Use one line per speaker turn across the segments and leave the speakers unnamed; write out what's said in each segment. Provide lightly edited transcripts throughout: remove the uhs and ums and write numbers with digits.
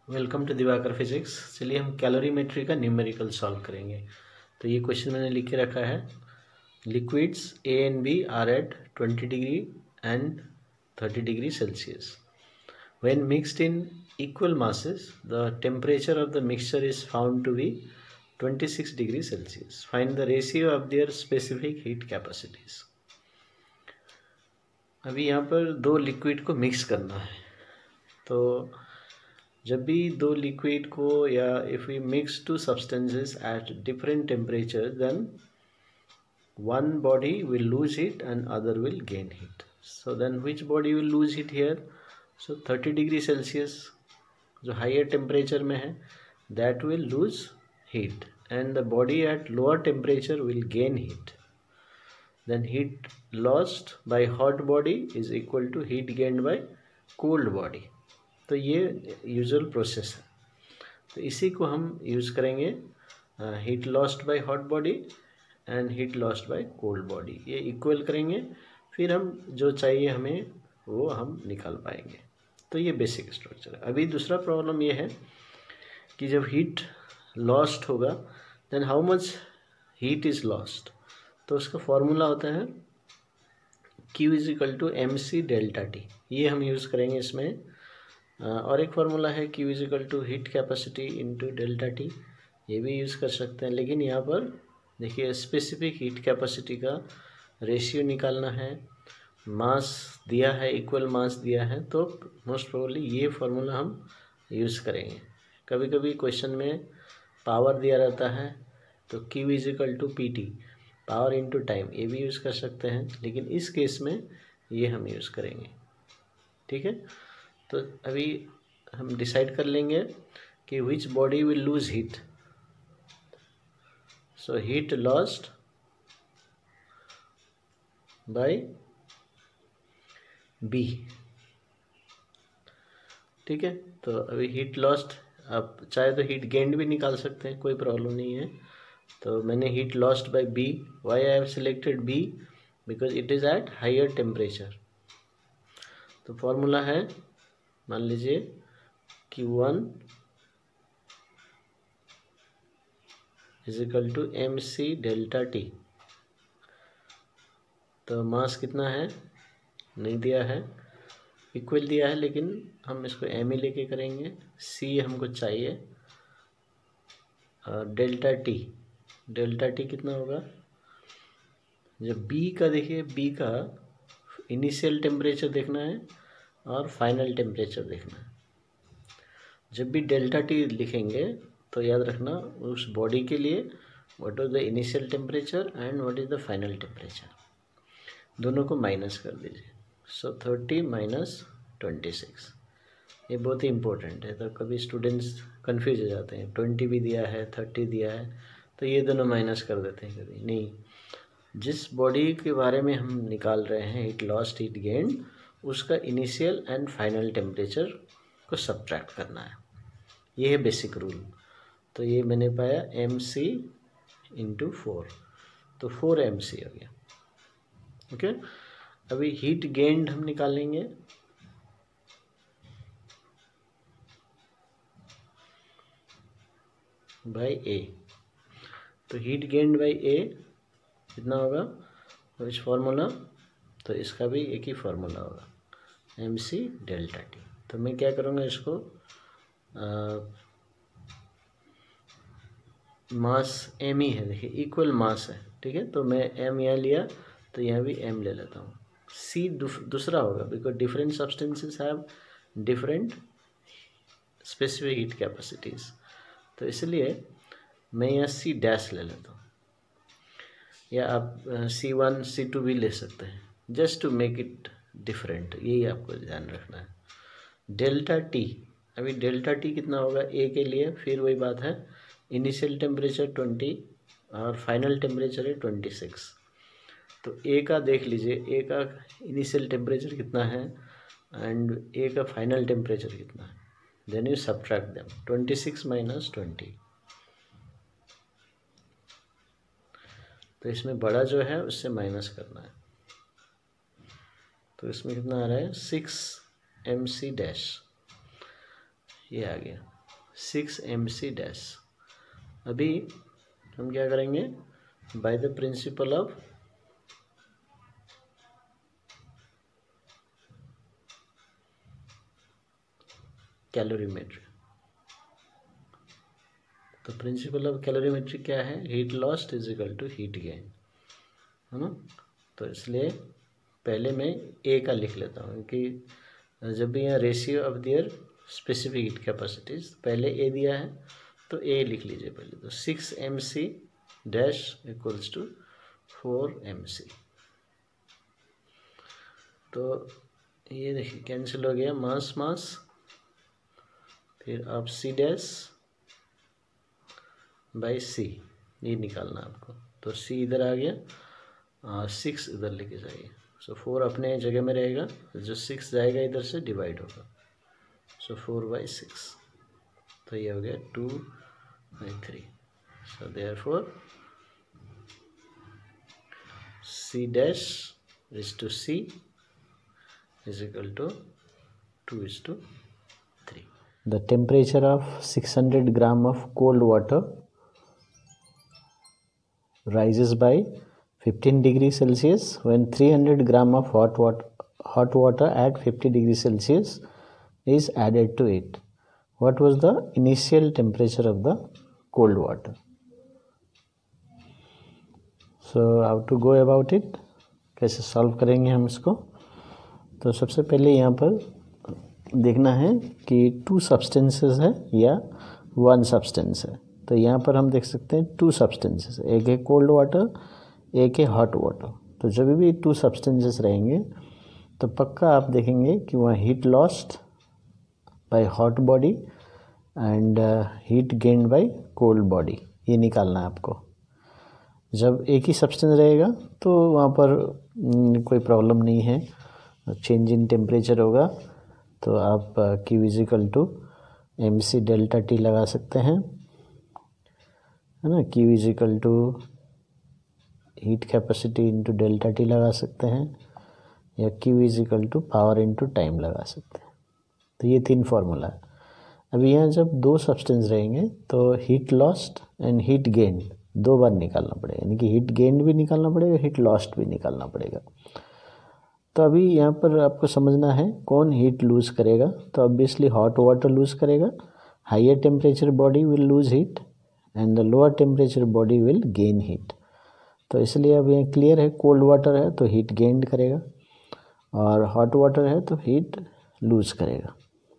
Welcome to Diwakar physics. चलिए हम calorimetry का न्यूमेरिकल सॉल्व करेंगे। तो ये क्वेश्चन मैंने लिख के रखा है। Liquids A and B are at 20 degree and 30 degree Celsius. When mixed in equal masses, the temperature of the mixture is found to be 26 degree Celsius. Find the ratio of their specific heat capacities. अभी यहाँ पर दो liquid को mix करना है। तो जब भी दो लिक्विड को या if we mix two substances at different temperature, then one body will lose heat and other will gain heat. So then which body will lose heat here? So 30 degree Celsius जो higher temperature में है that will lose heat and the body at lower temperature will gain heat. Then heat lost by hot body is equal to heat gained by cold body. तो ये usual process है। तो इसी को हम use करेंगे heat lost bye hot body and heat lost bye cold body. ये equal करेंगे, फिर हम जो चाहिए हमें वो हम निकाल पाएंगे। तो ये बेसिक स्ट्रक्चर है। अभी दूसरा प्रॉब्लम ये है कि जब हीट लॉस्ट होगा then how much heat is lost. तो उसका फॉर्मूला होता है Q is equal to MC delta T। ये हम यूज़ करेंगे इसमें। और एक फार्मूला है Q is equal to heat capacity into delta T। ये भी यूज़ कर सकते हैं, लेकिन यहाँ पर देखिए स्पेसिफिक हीट कैपेसिटी का रेशियो निकालना है। मास दिया है, इक्वल मास दिया है, तो मोस्ट प्रोबेबली ये फार्मूला हम यूज़ करेंगे। कभी कभी क्वेश्चन में पावर दिया रहता है तो Q is equal to PT, power into time, ये भी यूज़ कर सकते हैं, लेकिन इस केस में ये हम यूज़ करेंगे। ठीक है, तो अभी हम डिसाइड कर लेंगे कि which body will lose heat. So heat lost by B. ठीक है, तो अभी हीट लॉस्ट, आप चाहे तो हीट गेंड भी निकाल सकते हैं, कोई प्रॉब्लम नहीं है। तो मैंने heat lost by B, why I have selected B because it is at higher temperature. तो फॉर्मूला है, मान लीजिए Q1 is equal to MC delta T। तो मास कितना है नहीं दिया है, इक्वल दिया है, लेकिन हम इसको M ही लेके करेंगे। C हमको चाहिए। डेल्टा T कितना होगा, जब B का देखिए, B का इनिशियल टेम्परेचर देखना है और फाइनल टेम्परेचर देखना है। जब भी डेल्टा T लिखेंगे तो याद रखना उस बॉडी के लिए what is the initial temperature and what is the final temperature, दोनों को माइनस कर दीजिए। सो 30 माइनस 26, ये बहुत ही इम्पोर्टेंट है। तो कभी स्टूडेंट्स कंफ्यूज हो जाते हैं, 20 भी दिया है 30 दिया है तो ये दोनों माइनस कर देते हैं। कभी नहीं, जिस बॉडी के बारे में हम निकाल रहे हैं हीट लॉस्ट हीट गेन, उसका इनिशियल एंड फाइनल टेम्परेचर को सब्ट्रैक्ट करना है। ये है बेसिक रूल। तो ये मैंने पाया MC इंटू 4, तो 4 MC हो गया। ओके, अभी हीट गेंड हम निकालेंगे। बाय A, तो हीट गेंड बाय A कितना होगा, तो इस फॉर्मूला, तो इसका भी एक ही फॉर्मूला होगा MC डेल्टा T। तो मैं क्या करूँगा, इसको मास M ही है, देखिए इक्वल मास है। ठीक है, तो मैं M यहाँ लिया तो यहाँ भी M ले लेता हूँ। C दूसरा होगा because different substances have different specific heat capacities, तो इसलिए मैं यहाँ C डैश ले लेता हूँ, या आप C1 C2 भी ले सकते हैं, just to make it different. यही आपको ध्यान रखना है। डेल्टा T, अभी डेल्टा T कितना होगा A के लिए, फिर वही बात है, इनिशियल टेम्परेचर 20 और फाइनल टेम्परेचर है 26। तो A का देख लीजिए, A का इनिशियल टेम्परेचर कितना है एंड A का फाइनल टेम्परेचर कितना है, then you subtract them. 26 minus 20, तो इसमें बड़ा जो है उससे माइनस करना है। तो इसमें कितना आ रहा है 6 MC डैश, ये आ गया। 6mc dash. अभी हम क्या करेंगे, by the principle of calorimetry. तो प्रिंसिपल ऑफ कैलोरीमेट्री क्या है, heat lost is equal to heat gain, है ना। तो इसलिए पहले मैं ए का लिख लेता हूँ, क्योंकि जब भी यहाँ ratio of their specific heat capacities, पहले ए दिया है तो ए लिख लीजिए पहले। तो 6mc dash equals to 4mc। तो ये देखिए कैंसिल हो गया, मास मास, फिर आप सी डैश बाई सी, ये निकालना आपको। तो सी इधर आ गया, 6 इधर लेके जाइए। सो 4 अपने जगह में रहेगा, जो 6 जाएगा इधर से डिवाइड होगा, सो 4/6। तो ये हो गया 2/3। So therefore C dash is to C is equal to 2:3. The temperature of 600 gram of cold water rises by 15 degrees Celsius when 300 gram of hot water at 50 degrees Celsius is added to it. What was the initial temperature of the cold water? So how to go about it, कैसे solve करेंगे हम इसको। तो सबसे पहले यहाँ पर देखना है कि 2 सब्सटेंसेस है या 1 सब्सटेंस है। तो यहाँ पर हम देख सकते हैं 2 सब्सटेंसेस, एक है कोल्ड वाटर, एक है हॉट वाटर। तो जब भी 2 सब्सटेंसेस रहेंगे तो पक्का आप देखेंगे कि वहाँ heat lost bye hot body and heat gained by cold body, ये निकालना है आपको। जब एक ही सब्सटेंस रहेगा तो वहाँ पर कोई प्रॉब्लम नहीं है, चेंज इन टेम्परेचर होगा। तो आप Q equal to MC delta T लगा सकते हैं, है ना। Q equal to heat capacity into delta T लगा सकते हैं, या Q equal to power into time लगा सकते हैं। तो ये 3 फार्मूला है। अभी यहाँ जब 2 सब्सटेंस रहेंगे तो heat lost and heat gain 2 बार निकालना पड़ेगा, यानी कि हीट गेन भी निकालना पड़ेगा, हीट लॉस्ट भी निकालना पड़ेगा। तो अभी यहाँ पर आपको समझना है कौन हीट लूज करेगा। तो ऑब्वियसली हॉट वाटर लूज करेगा, higher temperature body will lose heat and the lower temperature body will gain heat. तो इसलिए अब यहाँ क्लियर है, कोल्ड वाटर है तो हीट गेन करेगा और हॉट वाटर है तो हीट लूज करेगा।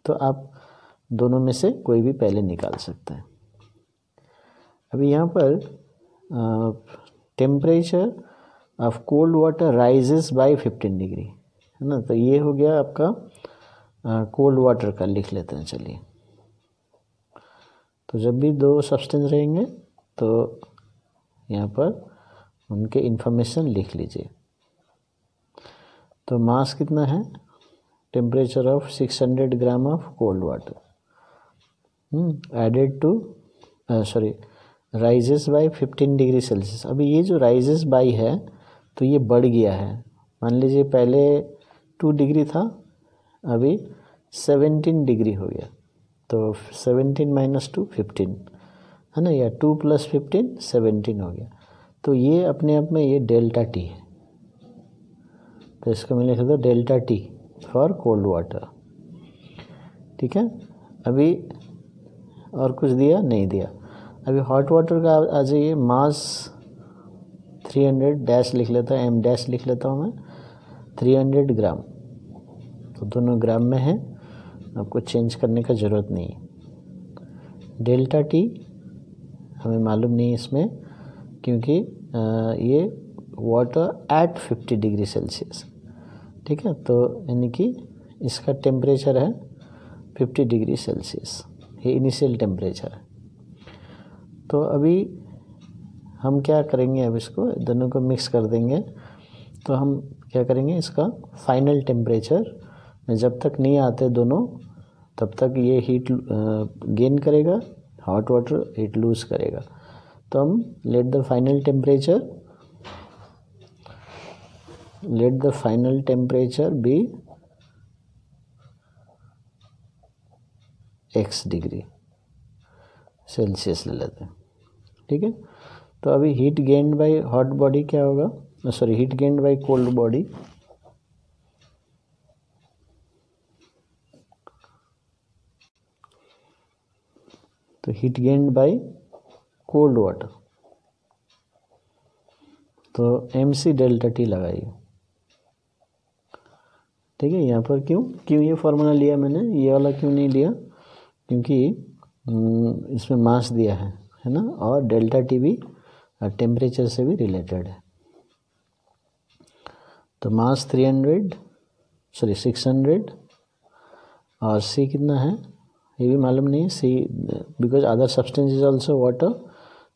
तो आप दोनों में से कोई भी पहले निकाल सकते हैं। अभी यहाँ पर temperature of cold water rises by 15 degree, है ना। तो ये हो गया आपका कोल्ड वाटर का, लिख लेते हैं चलिए। तो जब भी 2 सब्सटेंस रहेंगे तो यहाँ पर उनके इंफॉर्मेशन लिख लीजिए। तो मास कितना है, temperature of 600 gram of cold water added to raises by 15 degree Celsius. अभी ये जो राइजेस बाय है तो ये बढ़ गया है। मान लीजिए पहले 2 डिग्री था, अभी 17 डिग्री हो गया। तो 17 माइनस 2 15, है ना, या 2 + 15 17 हो गया। तो ये अपने आप में ये डेल्टा टी है। तो इसको मैं लिख देता हूँ delta T for cold water, ठीक है। अभी और कुछ दिया नहीं दिया। अभी हॉट वाटर का आ जाइए, मास 300 डैश लिख लेता है, M डैश लिख लेता हूँ मैं, 300 ग्राम। तो दोनों ग्राम में है, आपको चेंज करने का ज़रूरत नहीं है। डेल्टा टी हमें मालूम नहीं है इसमें, क्योंकि ये वाटर एट 50 डिग्री सेल्सियस, ठीक है। तो यानी कि इसका टेम्परेचर है 50 डिग्री सेल्सियस, ये इनिशियल टेम्परेचर है। तो अभी हम क्या करेंगे, अब इसको दोनों को मिक्स कर देंगे। तो हम क्या करेंगे, इसका फाइनल टेम्परेचर जब तक नहीं आते दोनों, तब तक ये हीट गेन करेगा, हॉट वाटर हीट लूज करेगा। तो हम let the final temperature be x degree, Celsius ले लेते हैं, ठीक है। तो अभी heat gained by hot body क्या होगा, sorry heat gained by cold body, तो heat gained by cold water, तो mc डेल्टा टी लगाइए, ठीक है। यहाँ पर क्यों ये फॉर्मूला लिया मैंने, ये वाला क्यों नहीं लिया, क्योंकि इसमें मास दिया है ना, और डेल्टा टी भी टेम्परेचर से भी रिलेटेड है। तो मास 600 और सी कितना है ये भी मालूम नहीं है, see because other substance is also water,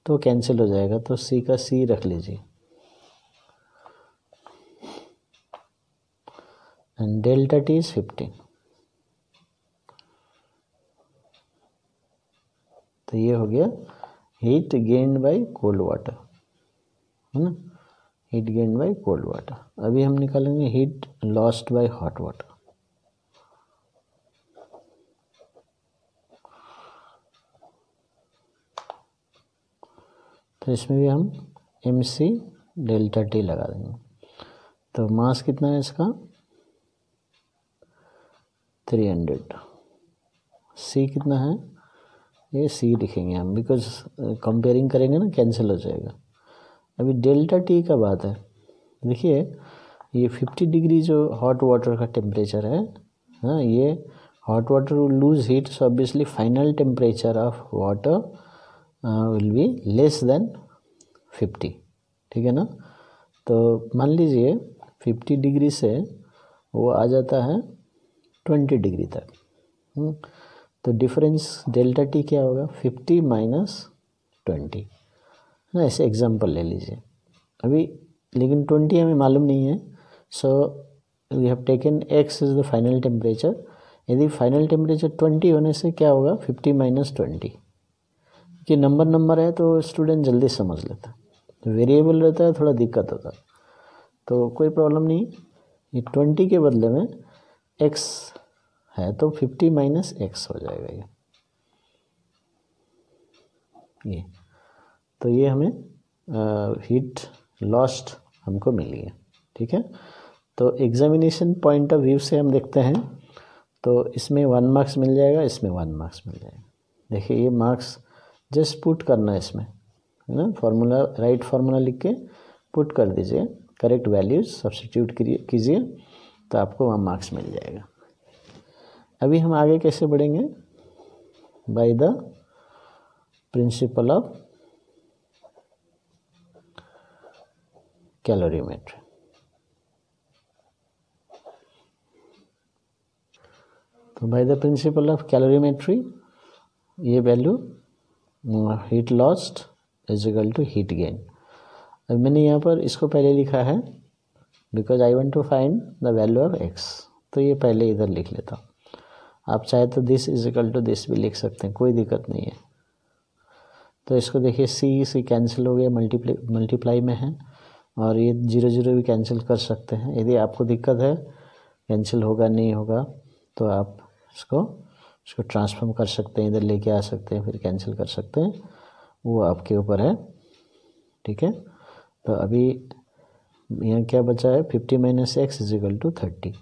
तो कैंसिल हो जाएगा, तो सी का सी रख लीजिए, एंड डेल्टा टी इज 15। तो ये हो गया heat gained by cold water, है ना, heat gained by cold water. अभी हम निकालेंगे heat lost by hot water. तो इसमें भी हम mc डेल्टा टी लगा देंगे। तो मास कितना है इसका 300, सी कितना है, ये सी लिखेंगे हम, बिकॉज कंपेयरिंग करेंगे ना, कैंसिल हो जाएगा। अभी डेल्टा टी का बात है, देखिए ये 50 डिग्री जो हॉट वाटर का टेम्परेचर है, हाँ, ये hot water will lose heat, so obviously final temperature of water will be less than 50, ठीक है ना। तो मान लीजिए 50 डिग्री से वो आ जाता है 20 डिग्री तक, तो डिफरेंस डेल्टा टी क्या होगा 50 माइनस 20, ना, ऐसे एग्जांपल ले लीजिए अभी, लेकिन 20 हमें मालूम नहीं है, so we have taken x is the final temperature. यदि फाइनल टेम्परेचर 20 होने से क्या होगा 50 माइनस 20, कि नंबर है तो स्टूडेंट जल्दी समझ लेता है, तो वेरिएबल रहता है थोड़ा दिक्कत होता है, तो कोई प्रॉब्लम नहीं। ये 20 के बदले में x है तो 50 माइनस x हो जाएगा ये। तो ये हमें हीट लॉस्ट हमको मिली है, ठीक है। तो एग्जामिनेशन पॉइंट ऑफ व्यू से हम देखते हैं, तो इसमें 1 मार्क्स मिल जाएगा, इसमें 1 मार्क्स मिल जाएगा। देखिए ये मार्क्स जस्ट पुट करना है इसमें, है ना, फार्मूला राइट फार्मूला लिख के पुट कर दीजिए, करेक्ट वैल्यूज सब्स्टिट्यूट कीजिए, तो आपको वहाँ मार्क्स मिल जाएगा। अभी हम आगे कैसे बढ़ेंगे, by the principle of calorimetry. तो by the principle of calorimetry ये value heat lost is equal to heat gain. अब मैंने यहाँ पर इसको पहले लिखा है because I want to find the value of x, तो ये पहले इधर लिख लेता हूँ। आप चाहे तो this is equal to this भी लिख सकते हैं, कोई दिक्कत नहीं है। तो इसको देखिए सी कैंसिल हो गया, मल्टीप्लाई में है, और ये 0 भी कैंसिल कर सकते हैं। यदि आपको दिक्कत है कैंसिल होगा नहीं होगा तो आप इसको ट्रांसफॉर्म कर सकते हैं, इधर लेके आ सकते हैं, फिर कैंसिल कर सकते हैं, वो आपके ऊपर है, ठीक है। तो अभी यहाँ क्या बचा है 50 minus x is equal to 30,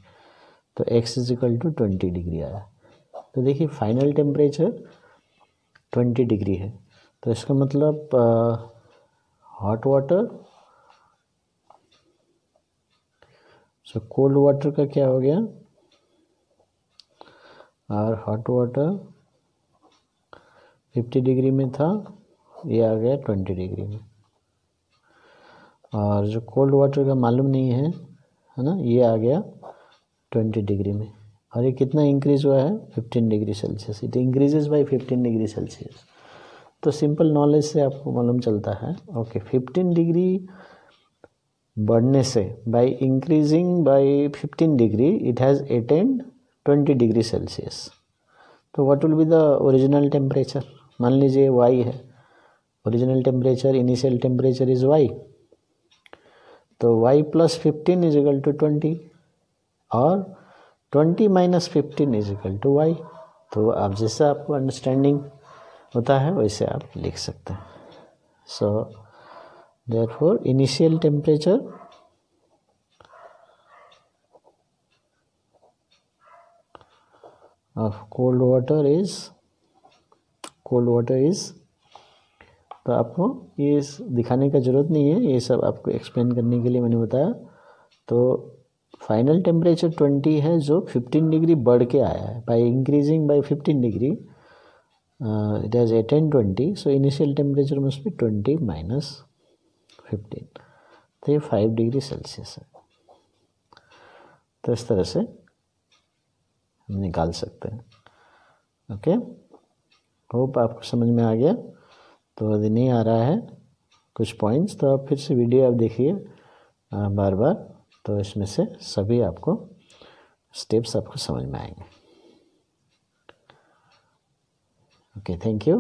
तो x is equal to 20 degree आया। तो देखिए फाइनल टेम्परेचर 20 डिग्री है, तो इसका मतलब hot water, so cold water का क्या हो गया, और हॉट वाटर 50 डिग्री में था, ये आ गया 20 डिग्री में, और जो कोल्ड वाटर का मालूम नहीं है ना, ये आ गया 20 डिग्री में, और ये कितना इंक्रीज हुआ है 15 degree Celsius, it increases by 15 degree Celsius. तो सिंपल नॉलेज से आपको मालूम चलता है, ओके 15 डिग्री बढ़ने से by increasing by 15 degree it has attained 20 degree Celsius. तो what will be the original temperature, मान लीजिए y है, original temperature initial temperature is y, तो y plus 15 is equal to 20, और 20 minus 15 is equal to y। तो आप जैसा आपको अंडरस्टैंडिंग होता है वैसे आप लिख सकते हैं. So therefore initial temperature of cold water is, तो आपको ये दिखाने का ज़रूरत नहीं है, ये सब आपको एक्सप्लेन करने के लिए मैंने बताया. तो फाइनल टेम्परेचर 20 है जो 15 डिग्री बढ़ के आया है. By increasing by 15 degree it has attained 20, so initial temperature must be 20 minus 15, तो ये 5 डिग्री सेल्सियस है. तो इस तरह से हम निकाल सकते हैं. ओके, होप आपको समझ में आ गया. तो यदि नहीं आ रहा है कुछ पॉइंट्स तो आप फिर से वीडियो आप देखिए बार बार, तो इसमें से सभी आपको स्टेप्स आपको समझ में आएंगे. Okay, thank you.